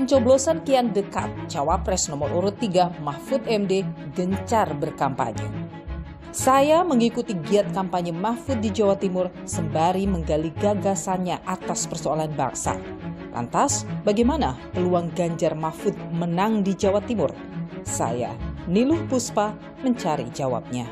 Pencoblosan kian dekat, Cawapres nomor urut 3 Mahfud MD gencar berkampanye. Saya mengikuti giat kampanye Mahfud di Jawa Timur sembari menggali gagasannya atas persoalan bangsa. Lantas, bagaimana peluang Ganjar Mahfud menang di Jawa Timur? Saya, Niluh Puspa, mencari jawabnya.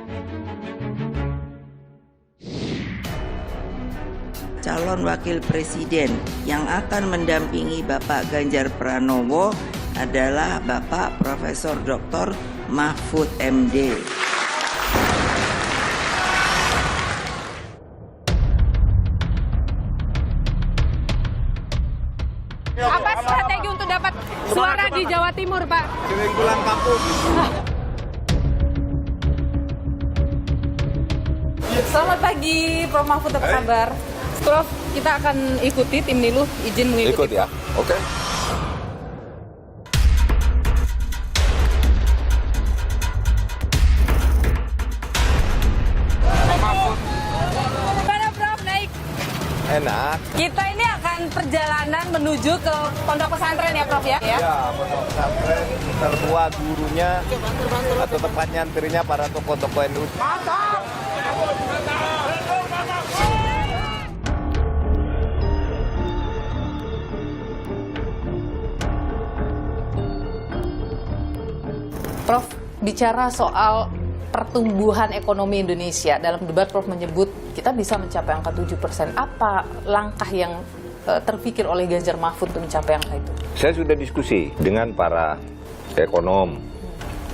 Calon wakil presiden yang akan mendampingi Bapak Ganjar Pranowo adalah Bapak Profesor Dr. Mahfud MD. Apa strategi untuk dapat suara di Jawa Timur, Pak? Sering pulang kampung. Selamat pagi, Prof. Mahfud, apa kabar? Prof, kita akan ikuti tim Niluh, izin mengikuti. Ikut ya, oke. Mana Prof, naik? Enak. Kita ini akan perjalanan menuju ke pondok pesantren ya, Prof ya? Ya, pondok pesantren tertua gurunya atau tempat nyantirnya para tokoh-tokoh NU. Prof, bicara soal pertumbuhan ekonomi Indonesia, dalam debat Prof menyebut kita bisa mencapai angka 7%. Apa langkah yang terpikir oleh Ganjar Mahfud untuk mencapai angka itu? Saya sudah diskusi dengan para ekonom.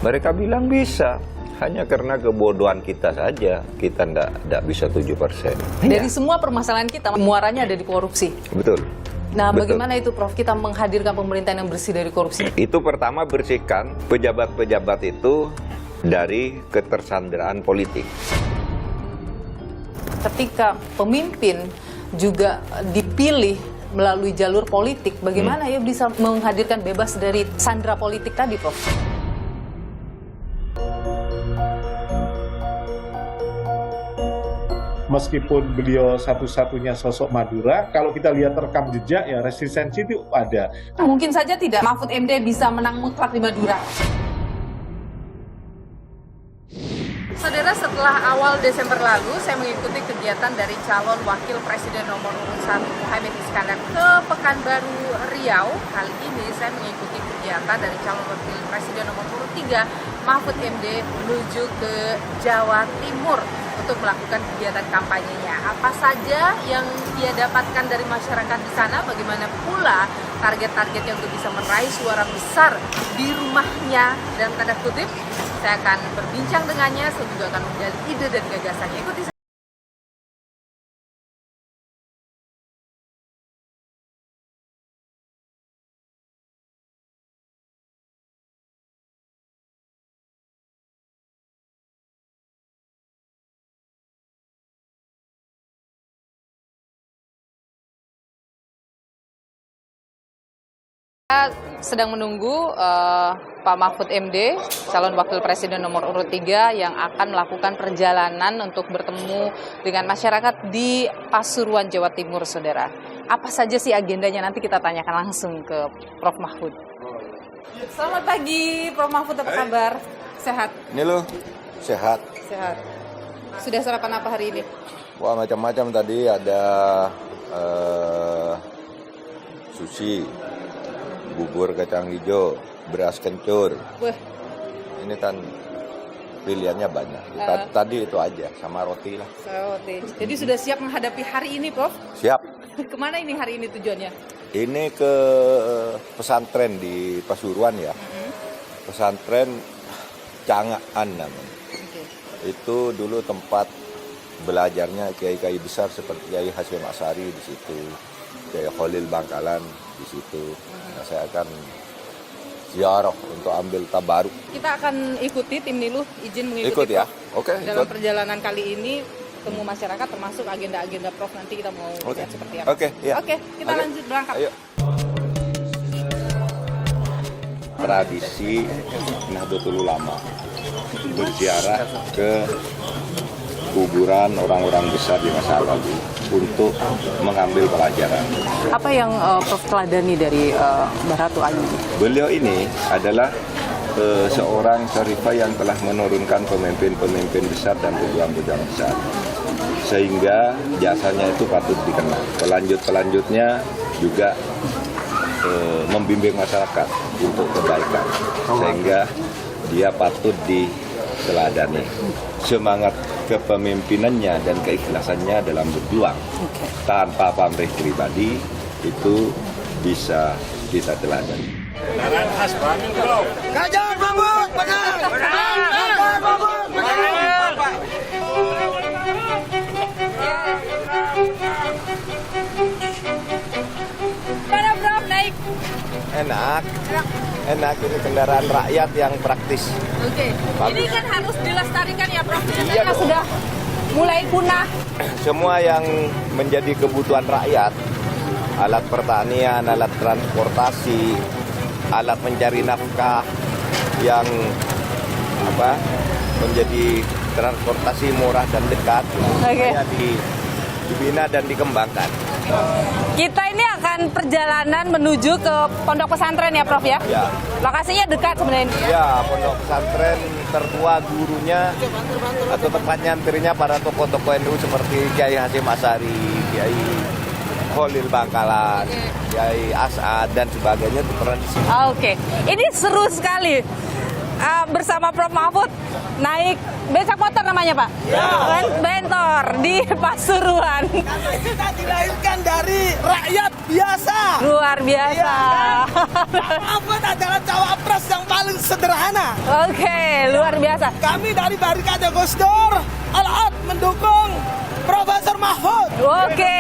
Mereka bilang bisa, hanya karena kebodohan kita saja kita tidak bisa 7%. Dari semua permasalahan kita, muaranya ada di korupsi. Betul. Nah, Betul. bagaimana itu, Prof? Kita menghadirkan pemerintahan yang bersih dari korupsi. Itu pertama bersihkan pejabat-pejabat itu dari ketersandraan politik. Ketika pemimpin juga dipilih melalui jalur politik, bagaimana ya bisa menghadirkan bebas dari sandra politik tadi, Prof? Meskipun beliau satu-satunya sosok Madura, kalau kita lihat rekam jejak ya resistensi itu ada. Mungkin saja tidak Mahfud MD bisa menang mutlak di Madura. Saudara, setelah awal Desember lalu, saya mengikuti kegiatan dari calon wakil presiden nomor urut 1 Muhaimin Iskandar ke Pekanbaru, Riau. Kali ini saya mengikuti kegiatan dari calon wakil presiden nomor urut 3 Mahfud MD menuju ke Jawa Timur untuk melakukan kegiatan kampanyenya. Apa saja yang dia dapatkan dari masyarakat di sana, bagaimana pula target-targetnya untuk bisa meraih suara besar di rumahnya, dan tanda kutip, saya akan berbincang dengannya, saya juga akan menggali ide dan gagasannya. Ikuti saya. Kita sedang menunggu Pak Mahfud MD, calon wakil presiden nomor urut 3 yang akan melakukan perjalanan untuk bertemu dengan masyarakat di Pasuruan, Jawa Timur, saudara. Apa saja sih agendanya, nanti kita tanyakan langsung ke Prof Mahfud. Selamat pagi, Prof Mahfud, apa kabar? Sehat? Ini loh, sehat. Sehat. Sudah sarapan apa hari ini? Wah, macam-macam tadi ada sushi, bubur kacang hijau, beras kencur. Wah. Ini kan pilihannya banyak. Tadi itu aja, sama roti lah. Roti. Jadi sudah siap menghadapi hari ini, Prof? Siap. Kemana ini hari ini tujuannya? Ini ke pesantren di Pasuruan ya. Pesantren Cangaan namanya. Itu dulu tempat belajarnya kiai-kiai besar seperti Kiai Hasyim Asy'ari di situ, Kiai Khalil Bangkalan di situ. Nah, saya akan ziarah untuk ambil tabaruk. Kita akan ikuti tim Niluh, izin mengikuti Ikut ya, Prof. oke. Dalam Ikut. perjalanan kali ini ketemu masyarakat, termasuk agenda-agenda Prof, nanti kita mau Oke. lihat seperti apa. Oke, ya. Oke, kita Oke. lanjut berangkat. Ayo. Tradisi Nahdlatul Ulama berziarah ke kuburan orang-orang besar di masa lalu untuk mengambil pelajaran. Apa yang Prof teladani dari Mbah Ratu Ayu? Beliau ini adalah seorang Syarifah yang telah menurunkan pemimpin-pemimpin besar dan pejuang-pejuang besar. Sehingga jasanya itu patut dikenal. Pelanjut-pelanjutnya juga membimbing masyarakat untuk kebaikan. Sehingga dia patut diteladani. Semangat kepemimpinannya dan keikhlasannya dalam berjuang tanpa pamrih pribadi itu bisa kita teladani. Ganjar Mahfud menang! Ganjar Mahfud menang! Mana Prof naik? Enak ini kendaraan rakyat yang praktis. Oke. Ini kan harus dilestarikan ya Prof. Iya Karena dong. sudah mulai punah. Semua yang menjadi kebutuhan rakyat, alat pertanian, alat transportasi, alat mencari nafkah yang menjadi transportasi murah dan dekat, supaya dibina dan dikembangkan. Kita ini akan perjalanan menuju ke pondok pesantren ya Prof ya? Ya. Lokasinya dekat sebenarnya. Ya, pondok pesantren tertua gurunya atau tepatnya antrinya para tokoh-tokoh NU seperti Kiai Hasyim Asy'ari, Kiai Khalil Bangkalan, Kiai As'ad dan sebagainya itu pernah di sini. Oke, ini seru sekali bersama Prof Mahfud naik becak motor namanya Pak? Ya. Bentor di Pasuruan. Karena kita dilahirkan dari rakyat biasa. Luar biasa. Mahfud adalah cawapres yang paling sederhana. Oke, luar biasa. Kami dari Barikade Gus Dur Al-Ad mendukung Profesor Mahfud. Oke.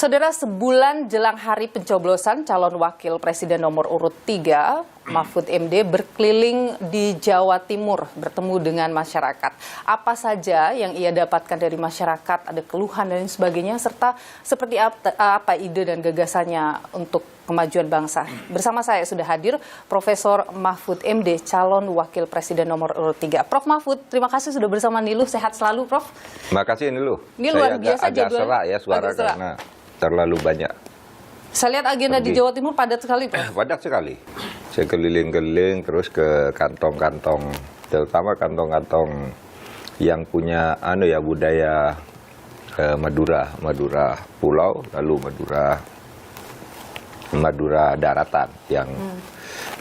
Saudara, sebulan jelang hari pencoblosan calon wakil presiden nomor urut 3, Mahfud MD berkeliling di Jawa Timur bertemu dengan masyarakat. Apa saja yang ia dapatkan dari masyarakat, ada keluhan dan sebagainya, serta seperti apa ide dan gagasannya untuk kemajuan bangsa. Bersama saya sudah hadir Profesor Mahfud MD, calon wakil presiden nomor urut 3. Prof Mahfud, terima kasih sudah bersama Niluh. Sehat selalu, Prof. Terima kasih Niluh. Ini luar biasa agak jadwal. serak ya suara Agak serak. karena terlalu banyak. Saya lihat agenda di Jawa Timur padat sekali, Prof. Padat sekali. Saya keliling-keliling terus ke kantong-kantong, terutama kantong-kantong yang punya budaya Madura pulau, lalu Madura daratan yang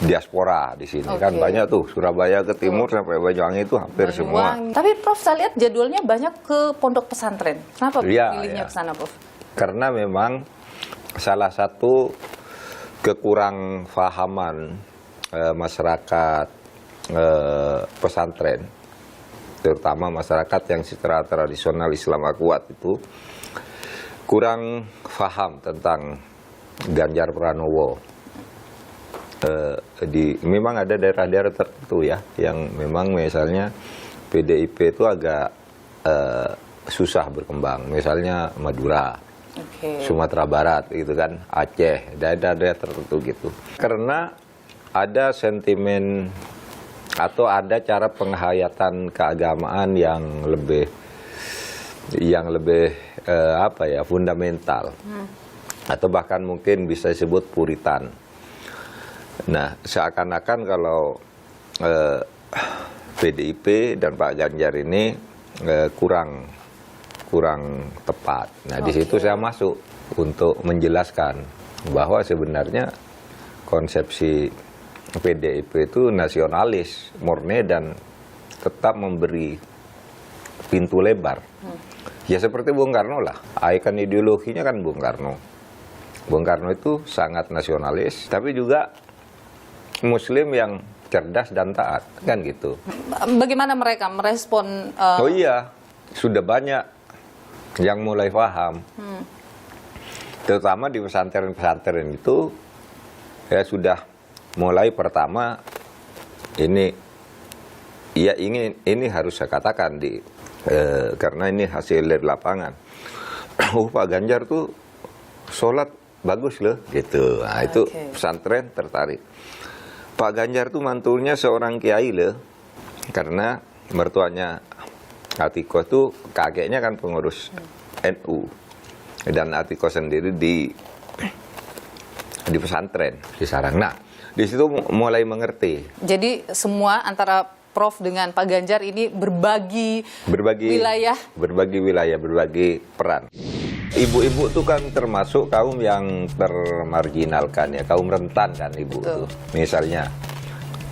diaspora di sini. Kan banyak tuh, Surabaya ke timur sampai Banyuwangi itu hampir semua. Tapi Prof, saya lihat jadwalnya banyak ke pondok pesantren. Kenapa pilihnya Iya. ke sana, Prof? Karena memang salah satu kekurang fahaman masyarakat pesantren, terutama masyarakat yang secara tradisional Islam kuat itu kurang faham tentang Ganjar Pranowo. Memang ada daerah-daerah tertentu ya yang memang misalnya PDIP itu agak susah berkembang, misalnya Madura. Sumatera Barat gitu kan, Aceh, daerah-daerah tertentu gitu. Karena ada sentimen atau ada cara penghayatan keagamaan yang lebih fundamental. Atau bahkan mungkin bisa disebut puritan. Nah, seakan-akan kalau PDIP dan Pak Ganjar ini kurang tepat. Nah, di situ saya masuk untuk menjelaskan bahwa sebenarnya konsepsi PDIP itu nasionalis, murni dan tetap memberi pintu lebar. Ya seperti Bung Karno lah. Ikon ideologinya kan Bung Karno. Bung Karno itu sangat nasionalis, tapi juga Muslim yang cerdas dan taat, kan gitu. Bagaimana mereka merespon? Oh iya, sudah banyak yang mulai paham, terutama di pesantren-pesantren itu ya sudah mulai pertama ini harus saya katakan karena ini hasil dari lapangan. Pak Ganjar tuh sholat bagus loh, gitu. Nah, itu pesantren tertarik. Pak Ganjar tuh mantulnya seorang kiai loh, karena mertuanya Atiko tuh kakeknya kan pengurus NU, dan Atiko sendiri di pesantren di Sarang. Nah, di situ mulai mengerti. Jadi semua antara Prof dengan Pak Ganjar ini berbagi wilayah, berbagi peran. Ibu-ibu tuh kan termasuk kaum yang termarginalkan ya, kaum rentan kan ibu tuh. Misalnya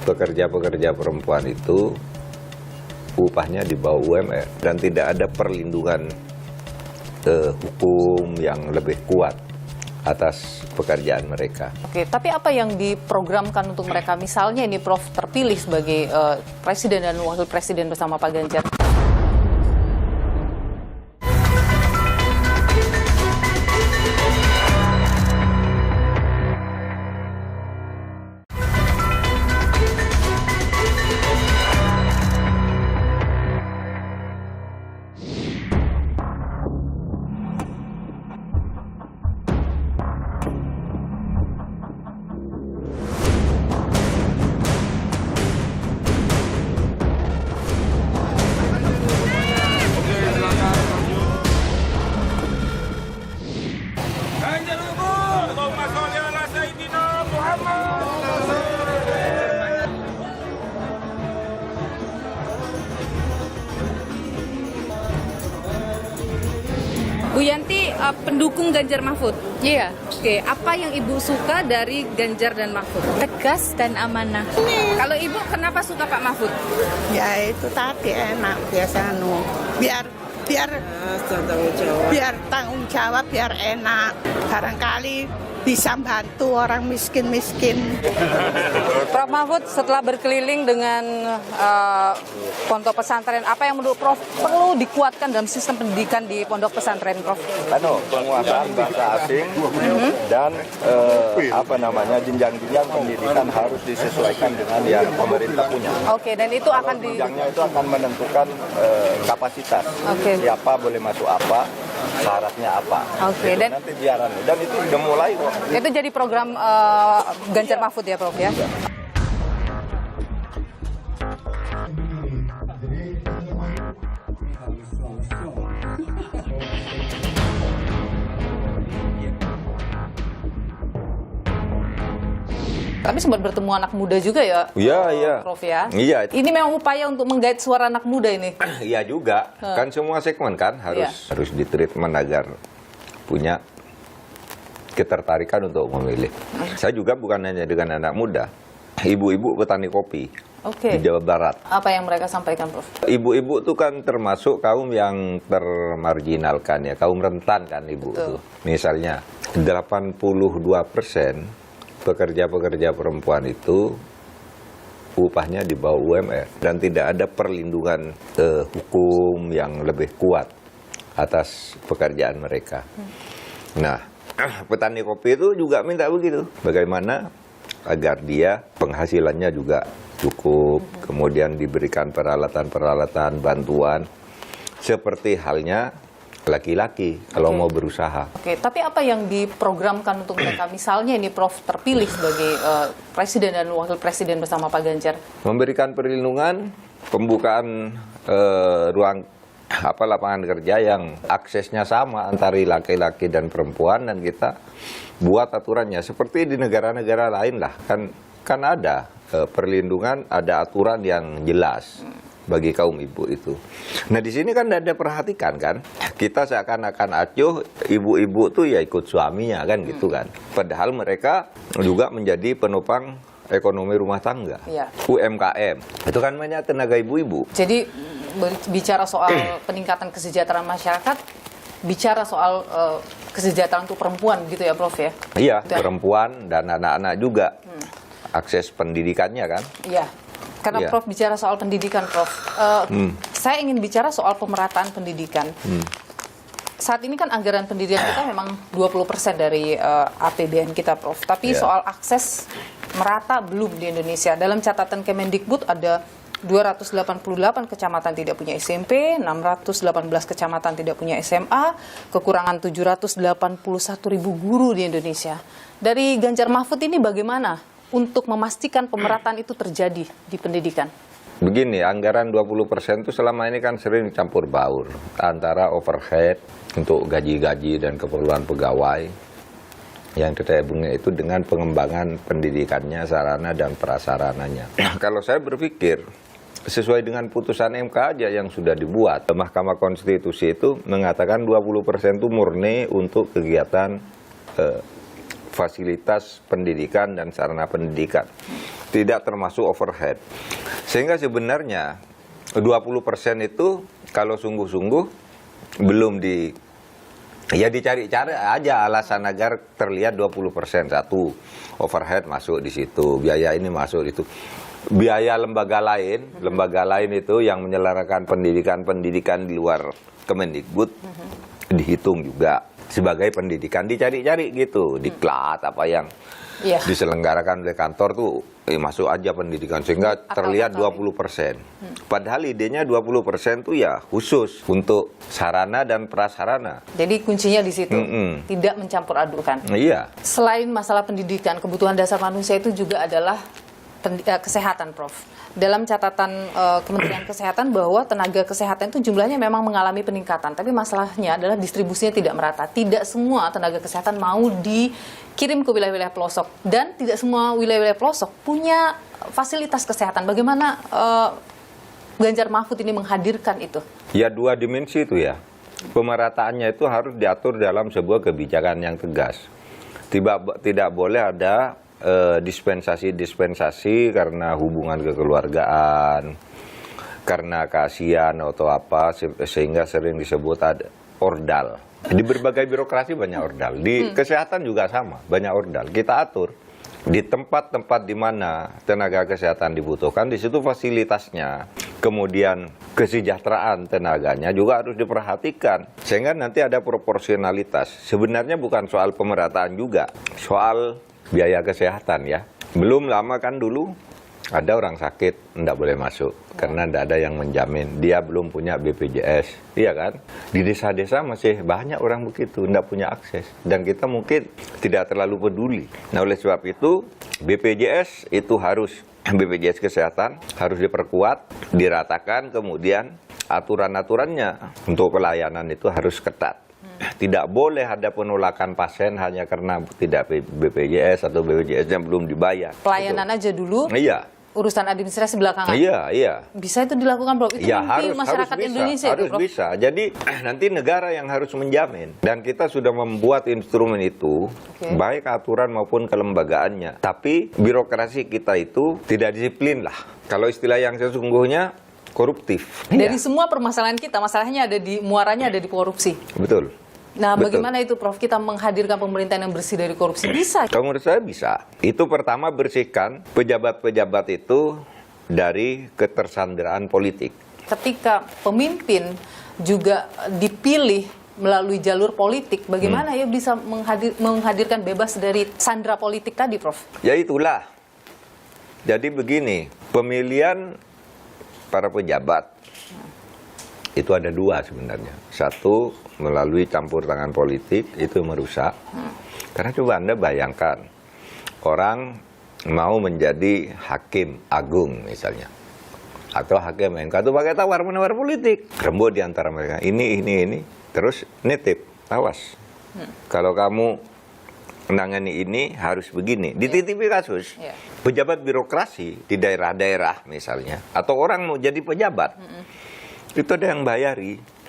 pekerja-pekerja perempuan itu upahnya di bawah UMR dan tidak ada perlindungan hukum yang lebih kuat atas pekerjaan mereka. Oke, tapi apa yang diprogramkan untuk mereka? Misalnya ini Prof terpilih sebagai presiden dan wakil presiden bersama Pak Ganjar. Bu Yanti, pendukung Ganjar Mahfud. Iya, Oke, apa yang Ibu suka dari Ganjar dan Mahfud? tegas dan amanah. Kalau Ibu kenapa suka Pak Mahfud? Ya itu tadi enak biasa biar tanggung jawab biar enak, barangkali bisa bantu orang miskin. Prof Mahfud setelah berkeliling dengan pondok pesantren, apa yang menurut Prof perlu dikuatkan dalam sistem pendidikan di pondok pesantren, Prof? Penguasaan bahasa asing dan jenjang-jenjang pendidikan harus disesuaikan dengan yang pemerintah punya. Oke, dan itu akan Jenjangnya itu akan menentukan kapasitas. Oke. Siapa boleh masuk apa, syaratnya apa. Oke, Itu dan nanti biaran. Dan itu udah mulai kok. itu jadi program Ganjar Mahfud ya, Prof ya? Tapi sempat bertemu anak muda juga ya, Iya. Prof ya? Iya. Ini memang upaya untuk menggait suara anak muda ini. Iya juga. Kan semua segmen kan harus ditreatment agar punya ketertarikan untuk memilih. Saya juga bukan hanya dengan anak muda, ibu-ibu petani kopi di Jawa Barat. Apa yang mereka sampaikan, Prof? Ibu-ibu tuh kan termasuk kaum yang termarginalkan ya, kaum rentan kan ibu tuh. Misalnya 82% pekerja-pekerja perempuan itu upahnya di bawah UMR dan tidak ada perlindungan hukum yang lebih kuat atas pekerjaan mereka. Nah, petani kopi itu juga minta begitu. Bagaimana agar dia penghasilannya juga cukup, kemudian diberikan peralatan-peralatan, bantuan, seperti halnya laki-laki kalau mau berusaha. Oke, tapi apa yang diprogramkan untuk mereka? Misalnya ini Prof terpilih sebagai presiden dan wakil presiden bersama Pak Ganjar. Memberikan perlindungan, pembukaan ruang lapangan kerja yang aksesnya sama antara laki-laki dan perempuan, dan kita buat aturannya seperti di negara-negara lain lah. Kan ada perlindungan, ada aturan yang jelas bagi kaum ibu itu. Nah di sini kan ada perhatikan kan, kita seakan-akan acuh ibu-ibu tuh ya ikut suaminya kan gitu kan. Padahal mereka juga menjadi penopang ekonomi rumah tangga, UMKM. Itu kan banyak tenaga ibu-ibu. Jadi bicara soal peningkatan kesejahteraan masyarakat, bicara soal kesejahteraan untuk perempuan gitu ya, Prof ya? Iya, perempuan dan anak-anak juga. Akses pendidikannya kan? Iya. Karena Prof bicara soal pendidikan, Prof. Saya ingin bicara soal pemerataan pendidikan. Saat ini kan anggaran pendidikan kita memang 20% dari APBN kita, Prof. Tapi soal akses merata belum di Indonesia. Dalam catatan Kemendikbud ada 288 kecamatan tidak punya SMP, 618 kecamatan tidak punya SMA, kekurangan 781.000 guru di Indonesia. Dari Ganjar Mahfud ini bagaimana untuk memastikan pemerataan itu terjadi di pendidikan? Begini, anggaran 20% itu selama ini kan sering campur baur antara overhead untuk gaji-gaji dan keperluan pegawai yang ditabungnya itu dengan pengembangan pendidikannya, sarana dan prasarananya. Kalau saya berpikir sesuai dengan putusan MK aja yang sudah dibuat, Mahkamah Konstitusi itu mengatakan 20% itu murni untuk kegiatan fasilitas pendidikan dan sarana pendidikan, tidak termasuk overhead. Sehingga sebenarnya 20% itu kalau sungguh-sungguh belum dicari-cari aja alasan agar terlihat 20%. Satu, overhead masuk di situ, biaya ini masuk itu. Biaya lembaga lain itu yang menyelenggarakan pendidikan di luar Kemendikbud dihitung juga sebagai pendidikan, dicari-cari gitu, diklat apa yang diselenggarakan oleh kantor tuh masuk aja pendidikan, sehingga terlihat 20%. Padahal idenya 20% tuh ya khusus untuk sarana dan prasarana. Jadi kuncinya di situ, tidak mencampur adukan. Iya. Selain masalah pendidikan, kebutuhan dasar manusia itu juga adalah kesehatan, Prof. Dalam catatan Kementerian Kesehatan bahwa tenaga kesehatan itu jumlahnya memang mengalami peningkatan, tapi masalahnya adalah distribusinya tidak merata. Tidak semua tenaga kesehatan mau dikirim ke wilayah-wilayah pelosok, dan tidak semua wilayah-wilayah pelosok punya fasilitas kesehatan. Bagaimana Ganjar Mahfud ini menghadirkan itu? Ya, dua dimensi itu ya. Pemerataannya itu harus diatur dalam sebuah kebijakan yang tegas. Tidak boleh ada dispensasi karena hubungan kekeluargaan, karena kasihan atau apa, sehingga sering disebut ada ordal. Di berbagai birokrasi banyak ordal, di kesehatan juga sama, banyak ordal. Kita atur di tempat-tempat di mana tenaga kesehatan dibutuhkan, di situ fasilitasnya, kemudian kesejahteraan tenaganya juga harus diperhatikan, sehingga nanti ada proporsionalitas. Sebenarnya bukan soal pemerataan juga, soal biaya kesehatan ya. Belum lama kan dulu ada orang sakit tidak boleh masuk karena tidak ada yang menjamin, dia belum punya BPJS, iya kan? Di desa-desa masih banyak orang begitu, tidak punya akses, dan kita mungkin tidak terlalu peduli. Nah, oleh sebab itu BPJS itu harus, BPJS kesehatan harus diperkuat, diratakan, kemudian aturan-aturannya untuk pelayanan itu harus ketat. Tidak boleh ada penolakan pasien hanya karena tidak BPJS atau BPJS-nya belum dibayar. Pelayanan gitu aja dulu. Iya. Urusan administrasi belakangan. Iya. Bisa itu dilakukan, Prof? Itu ya, mimpi masyarakat Indonesia. Harus bisa. Jadi nanti negara yang harus menjamin. Dan kita sudah membuat instrumen itu, baik aturan maupun kelembagaannya. Tapi birokrasi kita itu tidak disiplin lah. Kalau istilah yang sesungguhnya, koruptif. Dari semua permasalahan kita, masalahnya muaranya ada di korupsi. Betul. Nah, bagaimana itu, Prof? Kita menghadirkan pemerintahan yang bersih dari korupsi? Bisa? Kalau menurut saya bisa. Itu pertama, bersihkan pejabat-pejabat itu dari ketersandraan politik. Ketika pemimpin juga dipilih melalui jalur politik, bagaimana ya bisa menghadirkan bebas dari sandra politik tadi, Prof? Ya itulah. Jadi begini, pemilihan para pejabat itu ada dua sebenarnya. Satu, melalui campur tangan politik, itu merusak. Karena coba Anda bayangkan, orang mau menjadi hakim agung misalnya, atau hakim MK itu pakai tawar-menawar politik. Rembuk di antara mereka, ini, terus nitip, awas. Kalau kamu menangani ini harus begini, dititipi kasus. Pejabat birokrasi di daerah-daerah misalnya, atau orang mau jadi pejabat, itu ada yang bayari.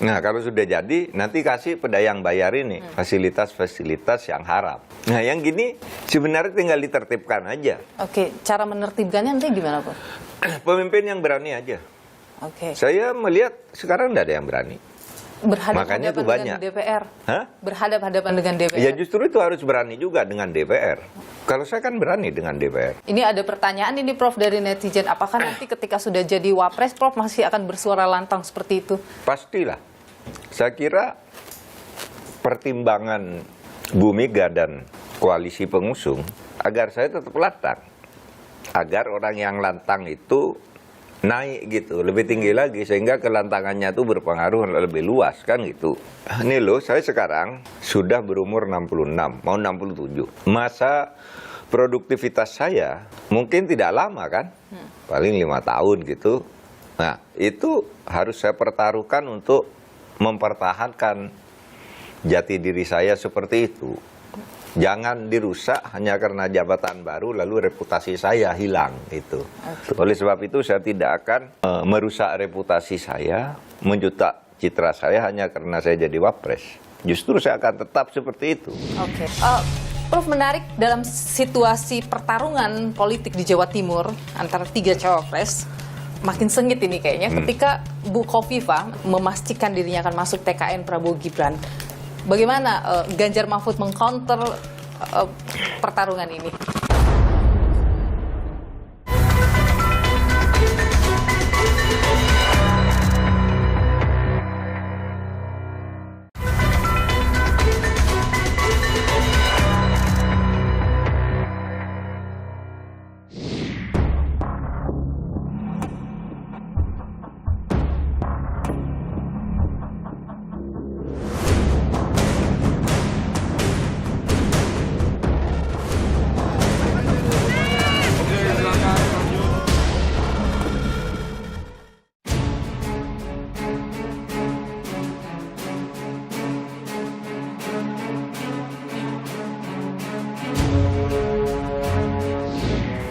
Nah, kalau sudah jadi, nanti kasih pada yang bayar ini fasilitas-fasilitas yang haram. Nah, yang gini sebenarnya tinggal ditertibkan aja. Oke, cara menertibkannya nanti gimana, Pak? Pemimpin yang berani aja. Oke. Saya melihat sekarang tidak ada yang berani. Makanya itu banyak. Dengan DPR. Hah? Berhadapan-hadapan dengan DPR. Ya justru itu harus berani juga dengan DPR. Kalau saya kan berani dengan DPR. Ini ada pertanyaan ini, Prof, dari netizen. Apakah nanti ketika sudah jadi wapres, Prof, masih akan bersuara lantang seperti itu? Pastilah. Saya kira pertimbangan Bu Mega dan koalisi pengusung agar saya tetap lantang. Agar orang yang lantang itu naik gitu, lebih tinggi lagi, sehingga kelantangannya itu berpengaruh lebih luas, kan gitu. Ini loh, saya sekarang sudah berumur 66, mau 67. Masa produktivitas saya mungkin tidak lama kan, paling 5 tahun gitu. Nah, itu harus saya pertaruhkan untuk mempertahankan jati diri saya seperti itu. Jangan dirusak hanya karena jabatan baru lalu reputasi saya hilang itu. Oleh sebab itu saya tidak akan merusak reputasi saya, menjutak citra saya hanya karena saya jadi wapres. Justru saya akan tetap seperti itu. Oke. Prof, menarik dalam situasi pertarungan politik di Jawa Timur antara 3 cawapres, makin sengit ini kayaknya ketika Bu Khofifah memastikan dirinya akan masuk TKN Prabowo Gibran. Bagaimana Ganjar Mahfud mengcounter pertarungan ini?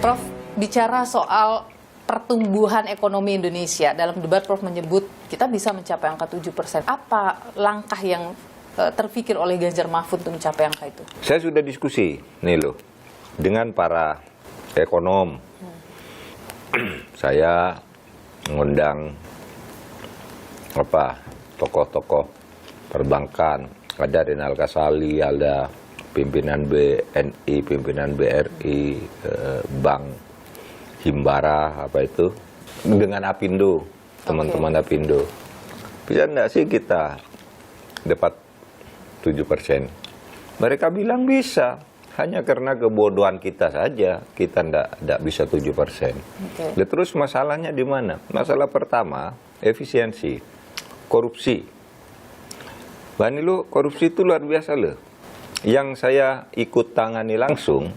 Prof, bicara soal pertumbuhan ekonomi Indonesia, dalam debat Prof menyebut kita bisa mencapai angka 7%. Apa langkah yang terpikir oleh Ganjar Mahfud untuk mencapai angka itu? Saya sudah diskusi nih loh dengan para ekonom. Saya mengundang tokoh-tokoh perbankan, ada Rinal Kasali, ada pimpinan BNI, pimpinan BRI, Bank Himbara, dengan Apindo, teman-teman Apindo. Bisa enggak sih kita dapat 7%? Mereka bilang bisa, hanya karena kebodohan kita saja, kita enggak bisa 7%. Terus masalahnya di mana? Masalah pertama, efisiensi, korupsi. Bani lu, korupsi itu luar biasa loh. Yang saya ikut tangani langsung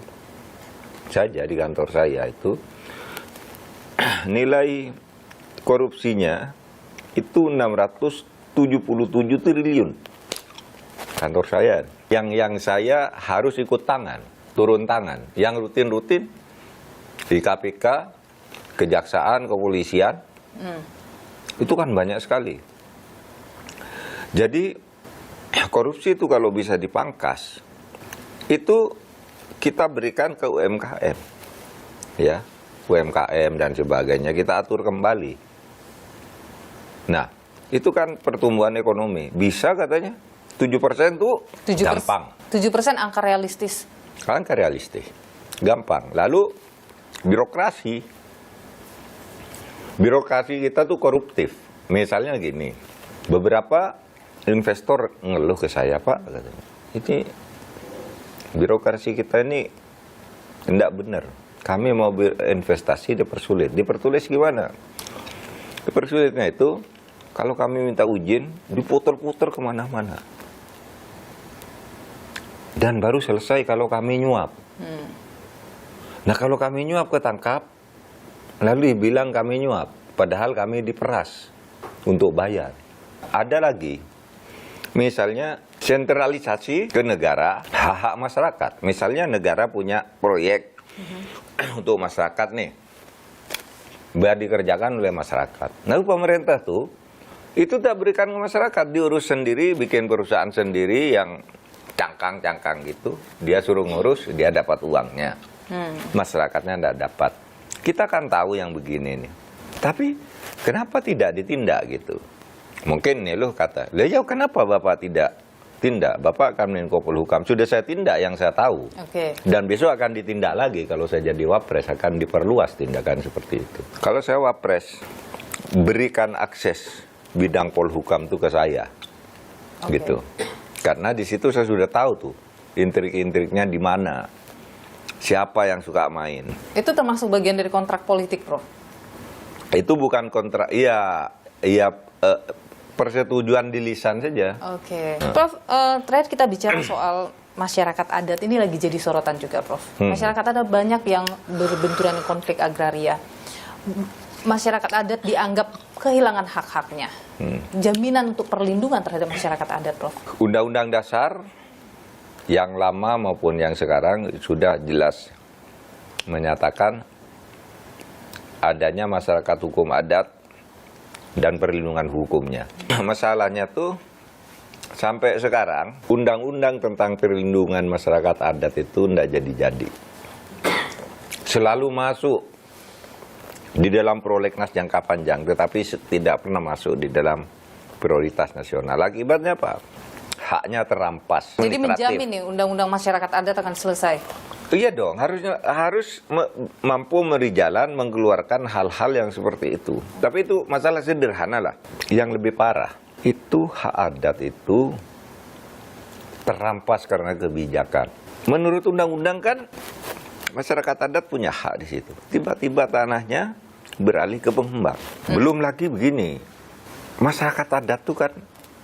saja di kantor saya itu, nilai korupsinya itu 677 triliun. Kantor saya. Yang saya harus ikut turun tangan. Yang rutin-rutin di KPK, Kejaksaan, Kepolisian, itu kan banyak sekali. Jadi korupsi itu kalau bisa dipangkas, itu kita berikan ke UMKM, ya, UMKM dan sebagainya kita atur kembali. Nah, itu kan pertumbuhan ekonomi. Bisa katanya 7% itu gampang. 7% angka realistis. Angka realistis, gampang. Lalu birokrasi kita tuh koruptif. Misalnya gini, beberapa investor ngeluh ke saya, Pak, katanya, ini birokrasi kita ini tidak benar. Kami mau berinvestasi dipersulit. Dipertulis gimana? Dipersulitnya itu, kalau kami minta izin, diputar-putar kemana-mana. Dan baru selesai kalau kami nyuap. Nah, kalau kami nyuap ketangkap, lalu dibilang kami nyuap, padahal kami diperas untuk bayar. Ada lagi, misalnya sentralisasi ke negara, hak-hak masyarakat. Misalnya negara punya proyek untuk masyarakat nih, biar dikerjakan oleh masyarakat. Lalu pemerintah tuh, itu tak berikan ke masyarakat, diurus sendiri, bikin perusahaan sendiri yang cangkang-cangkang gitu. Dia suruh ngurus, dia dapat uangnya. Masyarakatnya tidak dapat. Kita kan tahu yang begini nih. Tapi kenapa tidak ditindak gitu? Mungkin nih loh kata, ya kenapa Bapak tidak tindak? Bapak kan Menko Polhukam, sudah saya tindak yang saya tahu. Dan besok akan ditindak lagi kalau saya jadi wapres, akan diperluas tindakan seperti itu. Kalau saya wapres, berikan akses bidang Polhukam itu ke saya. Gitu. Karena di situ saya sudah tahu tuh intrik-intriknya di mana. Siapa yang suka main. Itu termasuk bagian dari kontrak politik, Prof? Itu bukan kontrak, iya persetujuan di lisan saja. Prof, terakhir kita bicara soal masyarakat adat ini lagi jadi sorotan juga, Prof. Masyarakat adat banyak yang berbenturan konflik agraria. Masyarakat adat dianggap kehilangan hak-haknya. Jaminan untuk perlindungan terhadap masyarakat adat, Prof. Undang-undang dasar yang lama maupun yang sekarang sudah jelas menyatakan adanya masyarakat hukum adat dan perlindungan hukumnya. Masalahnya tuh sampai sekarang undang-undang tentang perlindungan masyarakat adat itu tidak jadi-jadi. Selalu masuk di dalam prolegnas jangka panjang, tetapi tidak pernah masuk di dalam prioritas nasional. Akibatnya apa? Haknya terampas. Jadi menjamin nih undang-undang masyarakat adat akan selesai. Iya dong, harus mampu memberi jalan mengeluarkan hal-hal yang seperti itu. Tapi itu masalah sederhana lah. Yang lebih parah, itu hak adat itu terampas karena kebijakan. Menurut undang-undang kan masyarakat adat punya hak di situ. Tiba-tiba tanahnya beralih ke pengembang. Belum lagi begini, masyarakat adat tuh kan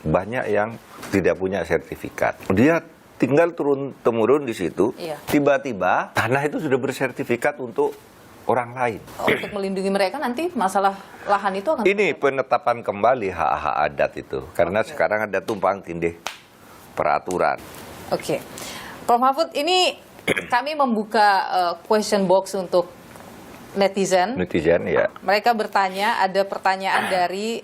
banyak yang tidak punya sertifikat. Dia tinggal turun-temurun di situ. Iya. Tiba-tiba tanah itu sudah bersertifikat untuk orang lain. Untuk melindungi mereka nanti masalah lahan itu akan... Ini penetapan kembali hak-hak adat itu. Karena sekarang ada tumpang tindih peraturan. Oke. Prof. Mahfud, ini kami membuka question box untuk netizen. Netizen ya. Mereka bertanya, ada pertanyaan dari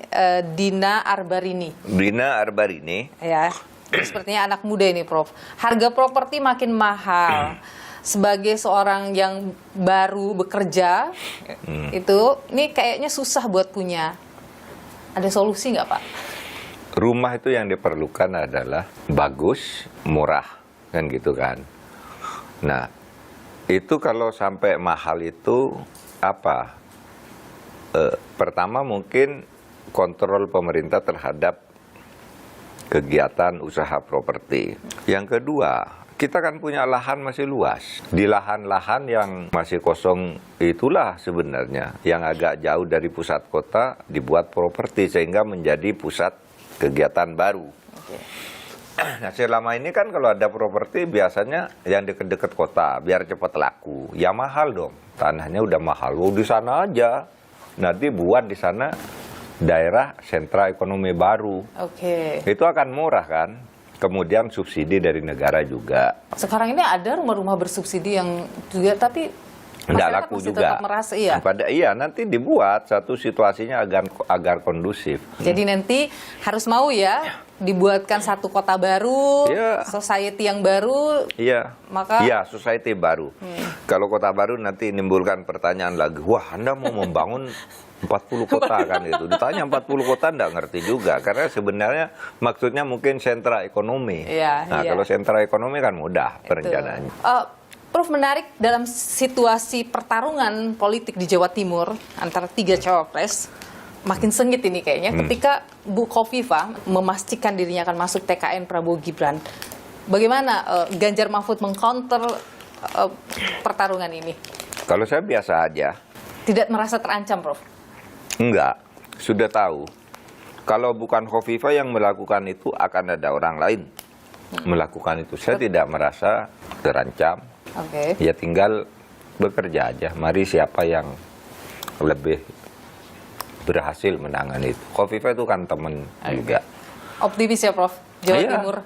Dina Arbarini. Dina Arbarini. Ya, sepertinya anak muda ini, Prof. Harga properti makin mahal. Sebagai seorang yang baru bekerja, ini kayaknya susah buat punya. Ada solusi nggak, Pak? Rumah itu yang diperlukan adalah bagus, murah, kan gitu kan. Nah, itu kalau sampai mahal itu apa? Pertama mungkin kontrol pemerintah terhadap kegiatan usaha properti. Yang kedua, kita kan punya lahan masih luas. Di lahan-lahan yang masih kosong itulah sebenarnya yang agak jauh dari pusat kota dibuat properti sehingga menjadi pusat kegiatan baru. Nah, selama ini kan kalau ada properti biasanya yang dekat-dekat kota biar cepat laku. Ya mahal dong. Tanahnya udah mahal. Di sana aja. Nanti buat di sana daerah sentra ekonomi baru. Oke. Itu akan murah kan? Kemudian subsidi dari negara juga. Sekarang ini ada rumah-rumah bersubsidi yang juga, tapi Nggak masyarakat laku masih juga. tetap merasa, iya. Nanti dibuat satu situasinya agar kondusif. Jadi nanti harus mau ya dibuatkan satu kota baru, Iya. society yang baru. Iya. Maka- Iya, society baru. Kalau kota baru nanti menimbulkan pertanyaan lagi, wah Anda mau membangun 40 kota kan itu. Ditanya 40 kota enggak ngerti juga karena sebenarnya maksudnya mungkin sentra ekonomi. Iya, Nah, iya. kalau sentra ekonomi kan mudah perencanaannya. Prof, menarik dalam situasi pertarungan politik di Jawa Timur antara 3 cawapres, makin sengit ini kayaknya ketika Bu Khofifah memastikan dirinya akan masuk TKN Prabowo Gibran. Bagaimana Ganjar Mahfud mengcounter pertarungan ini? Kalau saya biasa aja. Tidak merasa terancam, Prof? Enggak, sudah tahu. Kalau bukan Khofifah yang melakukan itu akan ada orang lain melakukan itu. Saya tidak merasa terancam. Oke. Ya tinggal bekerja aja. Mari siapa yang lebih berhasil menangani itu. Khofifah itu kan teman juga. Optimis ya, Prof? Jawa Iya. Timur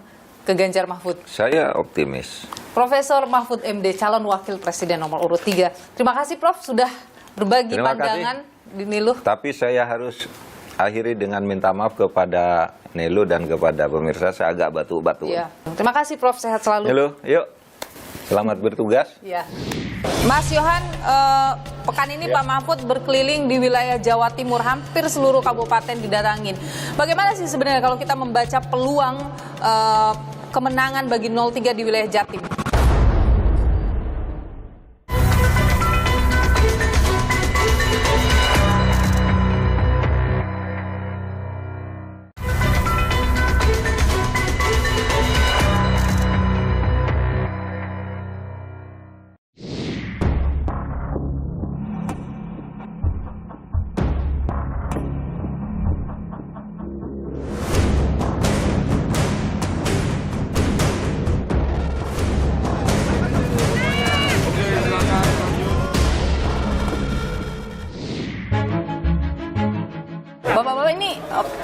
ke Ganjar Mahfud. Saya optimis. Profesor Mahfud MD, calon wakil presiden nomor urut 3. Terima kasih, Prof, sudah berbagi Terima pandangan di Niluh. Tapi saya harus akhiri dengan minta maaf kepada Nelo dan kepada pemirsa. Saya agak batuk-batuk. Ya. Terima kasih, Prof. Sehat selalu. Nelo, yuk. Selamat bertugas. Ya. Mas Yohan, pekan ini Pak Mahfud berkeliling di wilayah Jawa Timur, hampir seluruh kabupaten didatangin. Bagaimana sih sebenarnya kalau kita membaca peluang kemenangan bagi 03 di wilayah Jatim?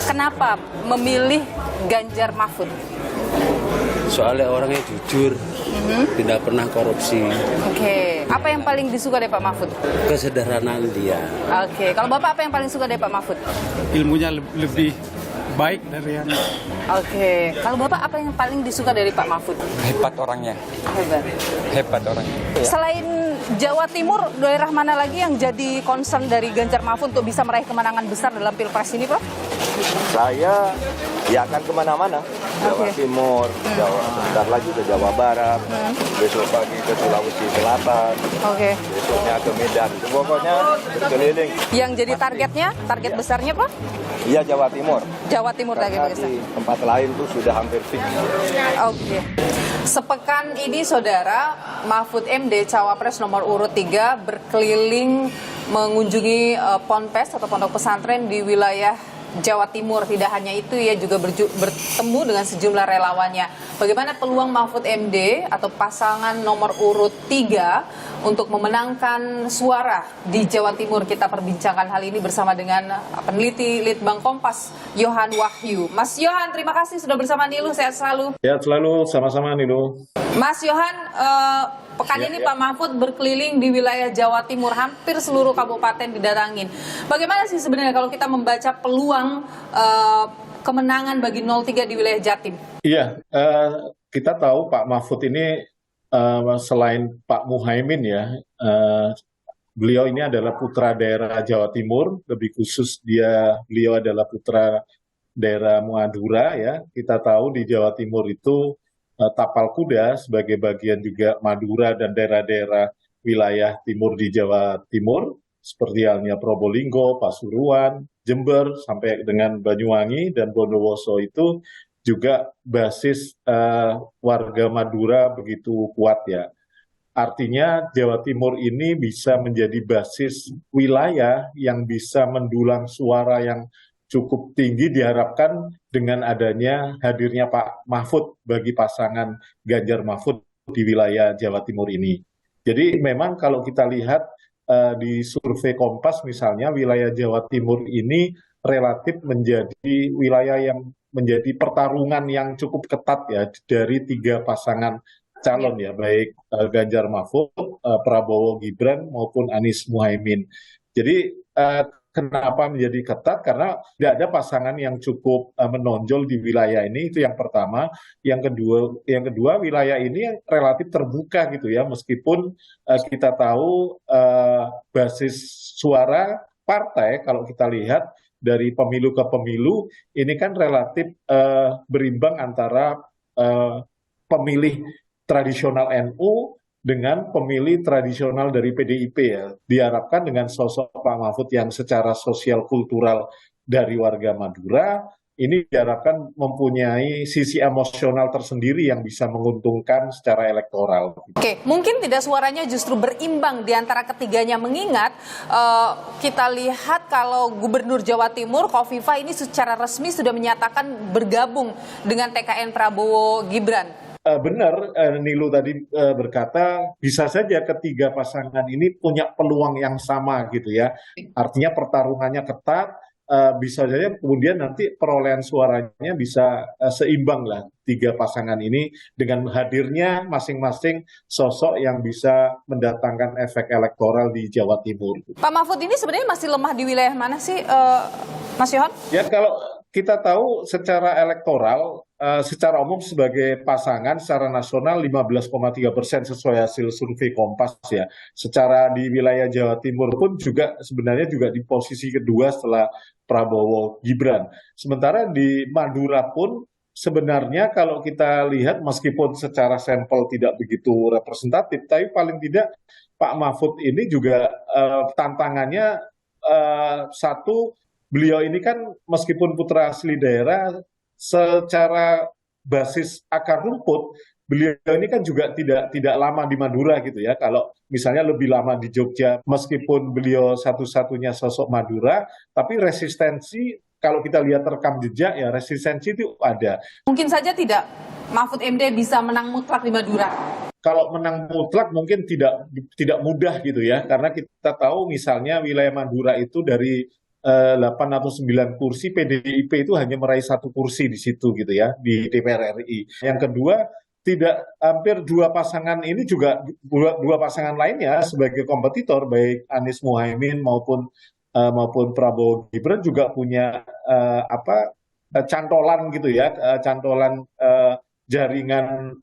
kenapa memilih Ganjar Mahfud? Soalnya orangnya jujur, tidak pernah korupsi. Oke, apa yang paling disuka dari Pak Mahfud? Kesederhanaan dia. Oke, kalau Bapak apa yang paling suka dari Pak Mahfud? Ilmunya lebih baik dari yang Oke, kalau Bapak apa yang paling disuka dari Pak Mahfud? Hebat orangnya, Hebat. hebat orangnya. Selain Jawa Timur, daerah mana lagi yang jadi concern dari Ganjar Mahfud untuk bisa meraih kemenangan besar dalam Pilpres ini, Prof? Saya ya akan kemana-mana. Jawa Timur, Jawa, sebentar lagi ke Jawa Barat, besok pagi ke Sulawesi Selatan, Oke. besoknya ke Medan. Pokoknya keliling. Yang jadi targetnya, target besarnya, Prof? Iya Jawa Timur. Jawa Timur lagi Karena besar. di tempat lain tuh sudah hampir fix. Oke. Sepekan ini Saudara, Mahfud MD Cawapres nomor urut 3 berkeliling mengunjungi ponpes atau pondok pesantren di wilayah Jawa Timur. Tidak hanya itu, ia juga bertemu dengan sejumlah relawannya. Bagaimana peluang Mahfud MD atau pasangan nomor urut 3 untuk memenangkan suara di Jawa Timur? Kita perbincangkan hal ini bersama dengan peneliti Litbang Kompas, Yohan Wahyu. Mas Yohan, terima kasih sudah bersama Nilu, sehat selalu. Ya, selalu sama-sama Nilu. Mas Yohan, pekan ini Pak Mahfud berkeliling di wilayah Jawa Timur, hampir seluruh kabupaten didatangin. Bagaimana sih sebenarnya kalau kita membaca peluang kemenangan bagi 03 di wilayah Jatim? Iya, kita tahu Pak Mahfud ini selain Pak Muhaimin ya, beliau ini adalah putra daerah Jawa Timur, lebih khusus beliau adalah putra daerah Madura ya. Kita tahu di Jawa Timur itu Tapal Kuda sebagai bagian juga Madura dan daerah-daerah wilayah timur di Jawa Timur, seperti halnya Probolinggo, Pasuruan, Jember, sampai dengan Banyuwangi dan Bondowoso itu juga basis warga Madura begitu kuat ya. Artinya Jawa Timur ini bisa menjadi basis wilayah yang bisa mendulang suara yang cukup tinggi, diharapkan dengan adanya hadirnya Pak Mahfud bagi pasangan Ganjar Mahfud di wilayah Jawa Timur ini. Jadi memang kalau kita lihat di survei Kompas misalnya, wilayah Jawa Timur ini relatif menjadi wilayah yang menjadi pertarungan yang cukup ketat ya dari 3 pasangan calon ya, baik Ganjar Mahfud, Prabowo Gibran maupun Anies Muhaimin. Jadi kenapa menjadi ketat? Karena tidak ada pasangan yang cukup menonjol di wilayah ini, itu yang pertama. Yang kedua wilayah ini relatif terbuka gitu ya, meskipun kita tahu basis suara partai kalau kita lihat dari pemilu ke pemilu ini kan relatif berimbang antara pemilih tradisional NU dengan pemilih tradisional dari PDIP ya. Diharapkan dengan sosok Pak Mahfud yang secara sosial kultural dari warga Madura, ini diharapkan mempunyai sisi emosional tersendiri yang bisa menguntungkan secara elektoral. Oke, mungkin tidak suaranya justru berimbang di antara ketiganya, mengingat kita lihat kalau Gubernur Jawa Timur, Khofifah ini secara resmi sudah menyatakan bergabung dengan TKN Prabowo Gibran. Benar, Nilu tadi berkata bisa saja ketiga pasangan ini punya peluang yang sama gitu ya. Artinya pertarungannya ketat, bisa saja kemudian nanti perolehan suaranya bisa seimbang lah 3 pasangan ini dengan hadirnya masing-masing sosok yang bisa mendatangkan efek elektoral di Jawa Timur. Pak Mahfud ini sebenarnya masih lemah di wilayah mana sih, Mas Yohan? Ya kalau kita tahu secara elektoral, secara umum sebagai pasangan secara nasional 15,3% sesuai hasil survei Kompas ya. Secara di wilayah Jawa Timur pun juga sebenarnya juga di posisi kedua setelah Prabowo Gibran. Sementara di Madura pun sebenarnya kalau kita lihat meskipun secara sampel tidak begitu representatif, tapi paling tidak Pak Mahfud ini juga tantangannya satu, beliau ini kan meskipun putra asli daerah, secara basis akar rumput, beliau ini kan juga tidak lama di Madura gitu ya. Kalau misalnya lebih lama di Jogja, meskipun beliau satu-satunya sosok Madura, tapi resistensi kalau kita lihat rekam jejak ya resistensi itu ada. Mungkin saja tidak Mahfud MD bisa menang mutlak di Madura. Kalau menang mutlak mungkin tidak mudah gitu ya, karena kita tahu misalnya wilayah Madura itu dari 8 atau 9 kursi, PDIP itu hanya meraih 1 kursi di situ gitu ya, di DPR RI. Yang kedua, hampir dua pasangan ini juga, dua pasangan lainnya sebagai kompetitor, baik Anies Muhaimin maupun Prabowo Gibran juga punya cantolan gitu ya, cantolan jaringan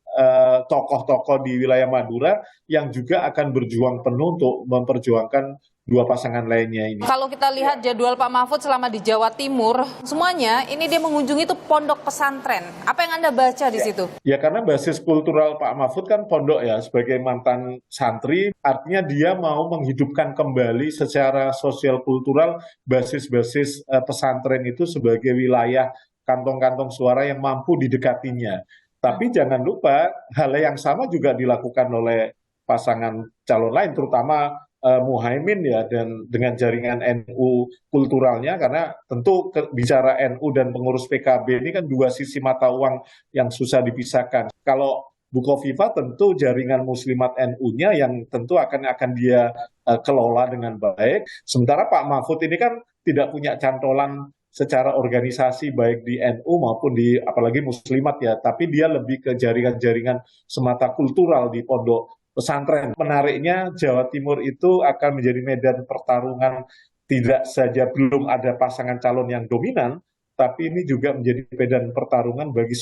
tokoh-tokoh di wilayah Madura yang juga akan berjuang penuh untuk memperjuangkan dua pasangan lainnya ini. Kalau kita lihat jadwal Pak Mahfud selama di Jawa Timur, semuanya ini dia mengunjungi itu pondok pesantren. Apa yang Anda baca di situ? Ya karena basis kultural Pak Mahfud kan pondok ya, sebagai mantan santri, artinya dia mau menghidupkan kembali secara sosial kultural basis-basis pesantren itu sebagai wilayah kantong-kantong suara yang mampu didekatinya. Tapi jangan lupa hal yang sama juga dilakukan oleh pasangan calon lain, terutama Muhaimin ya, dan dengan jaringan NU kulturalnya, karena tentu bicara NU dan pengurus PKB ini kan dua sisi mata uang yang susah dipisahkan. Kalau Bukovifa tentu jaringan muslimat NU-nya yang tentu akan dia kelola dengan baik. Sementara Pak Mahfud ini kan tidak punya cantolan secara organisasi baik di NU maupun di apalagi muslimat ya, tapi dia lebih ke jaringan-jaringan semata kultural di pondok pesantren. Menariknya Jawa Timur itu akan menjadi medan pertarungan, tidak saja belum ada pasangan calon yang dominan, tapi ini juga menjadi medan pertarungan bagi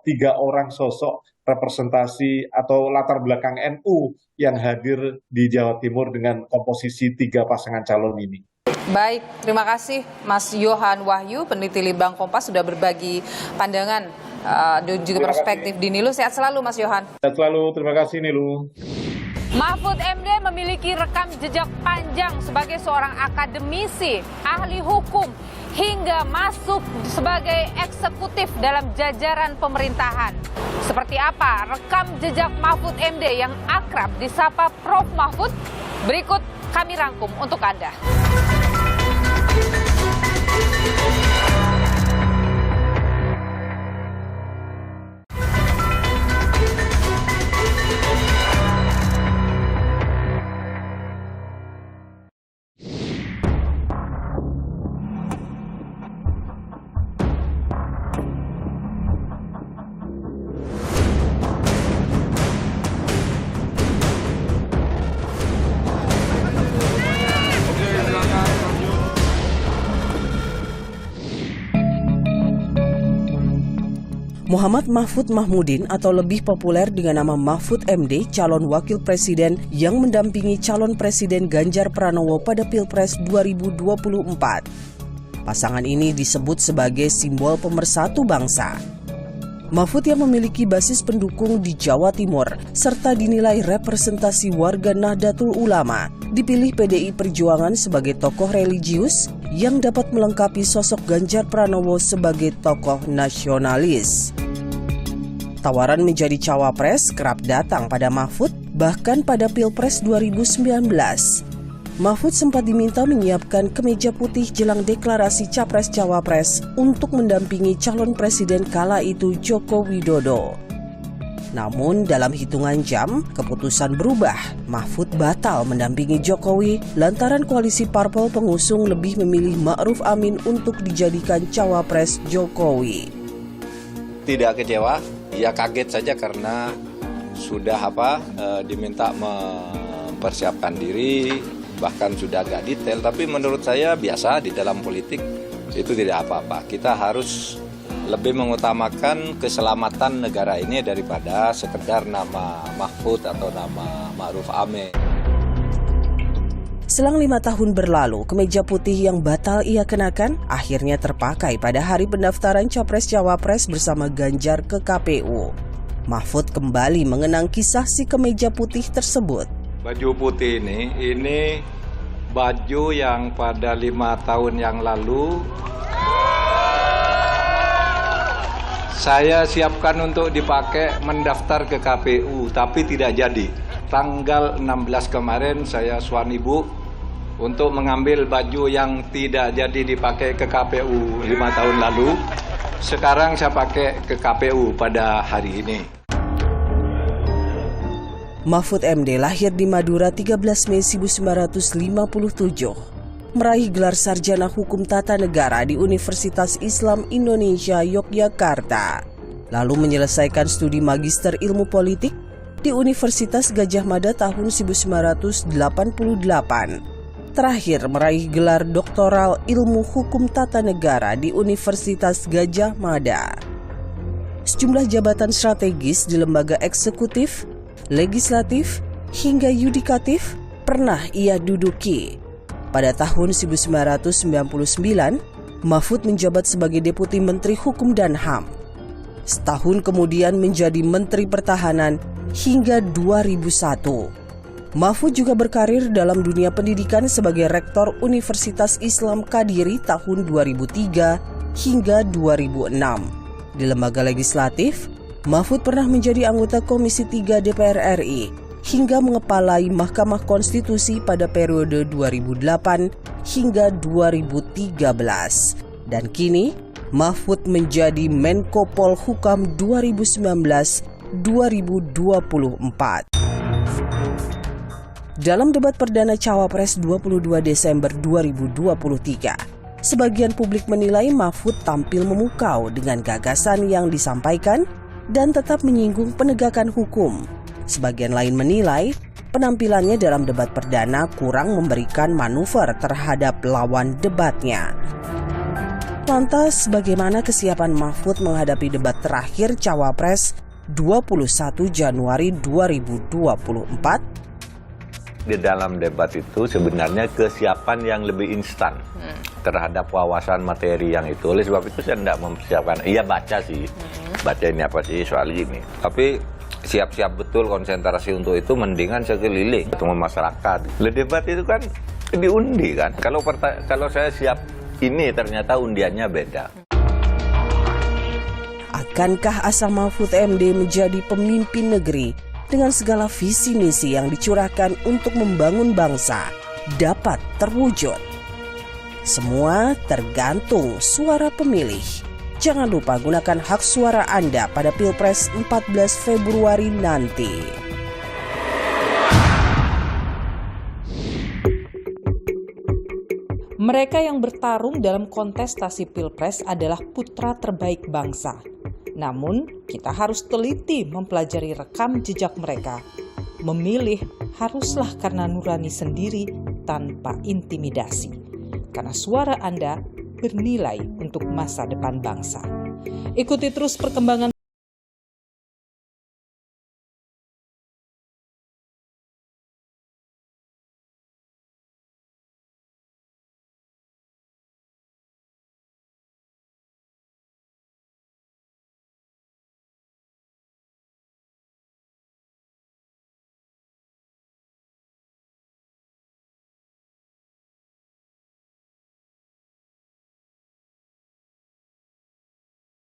tiga orang sosok representasi atau latar belakang NU yang hadir di Jawa Timur dengan komposisi 3 pasangan calon ini. Baik, terima kasih Mas Yohan Wahyu, peneliti Litbang Kompas, sudah berbagi pandangan dan juga perspektif di Nilu. Sehat selalu Mas Yohan. Sehat selalu, terima kasih Nilu. Mahfud MD memiliki rekam jejak panjang sebagai seorang akademisi, ahli hukum, hingga masuk sebagai eksekutif dalam jajaran pemerintahan. Seperti apa rekam jejak Mahfud MD yang akrab disapa Prof Mahfud? Berikut kami rangkum untuk Anda. Muhammad Mahfud Mahmudin atau lebih populer dengan nama Mahfud MD, calon wakil presiden yang mendampingi calon presiden Ganjar Pranowo pada Pilpres 2024. Pasangan ini disebut sebagai simbol pemersatu bangsa. Mahfud yang memiliki basis pendukung di Jawa Timur serta dinilai representasi warga Nahdlatul Ulama, dipilih PDI Perjuangan sebagai tokoh religius yang dapat melengkapi sosok Ganjar Pranowo sebagai tokoh nasionalis. Tawaran menjadi cawapres kerap datang pada Mahfud, bahkan pada Pilpres 2019. Mahfud sempat diminta menyiapkan kemeja putih jelang deklarasi Capres-Cawapres untuk mendampingi calon presiden kala itu Joko Widodo. Namun dalam hitungan jam, keputusan berubah. Mahfud batal mendampingi Jokowi lantaran koalisi parpol pengusung lebih memilih Ma'ruf Amin untuk dijadikan cawapres Jokowi. Tidak kecewa, ya kaget saja karena sudah diminta mempersiapkan diri, bahkan sudah agak detail, tapi menurut saya biasa di dalam politik itu tidak apa-apa. Kita harus lebih mengutamakan keselamatan negara ini daripada sekedar nama Mahfud atau nama Ma'ruf Amin. Selang 5 tahun berlalu, kemeja putih yang batal ia kenakan akhirnya terpakai pada hari pendaftaran Capres-Cawapres bersama Ganjar ke KPU. Mahfud kembali mengenang kisah si kemeja putih tersebut. Baju putih ini baju yang pada 5 tahun yang lalu saya siapkan untuk dipakai mendaftar ke KPU, tapi tidak jadi. Tanggal 16 kemarin saya suan ibu untuk mengambil baju yang tidak jadi dipakai ke KPU 5 tahun lalu. Sekarang saya pakai ke KPU pada hari ini. Mahfud MD lahir di Madura 13 Mei 1957. meraih gelar sarjana hukum tata negara di Universitas Islam Indonesia Yogyakarta, lalu menyelesaikan studi magister ilmu politik di Universitas Gadjah Mada tahun 1988. Terakhir meraih gelar doktoral ilmu hukum tata negara di Universitas Gadjah Mada. Sejumlah jabatan strategis di lembaga eksekutif, legislatif, hingga yudikatif pernah ia duduki. Pada tahun 1999, Mahfud menjabat sebagai Deputi Menteri Hukum dan HAM. Setahun kemudian menjadi Menteri Pertahanan hingga 2001. Mahfud juga berkarir dalam dunia pendidikan sebagai Rektor Universitas Islam Kadiri tahun 2003 hingga 2006. Di lembaga legislatif, Mahfud pernah menjadi anggota Komisi 3 DPR RI hingga mengepalai Mahkamah Konstitusi pada periode 2008 hingga 2013. Dan kini, Mahfud menjadi Menko Polhukam 2019-2024. Dalam debat perdana Cawapres 22 Desember 2023, sebagian publik menilai Mahfud tampil memukau dengan gagasan yang disampaikan dan tetap menyinggung penegakan hukum. Sebagian lain menilai penampilannya dalam debat perdana kurang memberikan manuver terhadap lawan debatnya. Lantas, bagaimana kesiapan Mahfud menghadapi debat terakhir Cawapres 21 Januari 2024? Di dalam debat itu sebenarnya kesiapan yang lebih instan terhadap wawasan materi yang itu. Oleh sebab itu saya tidak mempersiapkan. Iya baca sih, baca ini apa sih soal ini. Tapi siap-siap betul konsentrasi untuk itu, mendingan saya keliling ketemu masyarakat. Le debat itu kan diundi kan. Kalau saya siap ini ternyata undiannya beda. Akankah asa Mahfud MD menjadi pemimpin negeri dengan segala visi misi yang dicurahkan untuk membangun bangsa dapat terwujud? Semua tergantung suara pemilih. Jangan lupa gunakan hak suara Anda pada Pilpres 14 Februari nanti. Mereka yang bertarung dalam kontestasi Pilpres adalah putra terbaik bangsa. Namun, kita harus teliti mempelajari rekam jejak mereka. Memilih haruslah karena nurani sendiri tanpa intimidasi. Karena suara Anda bernilai untuk masa depan bangsa. Ikuti terus perkembangan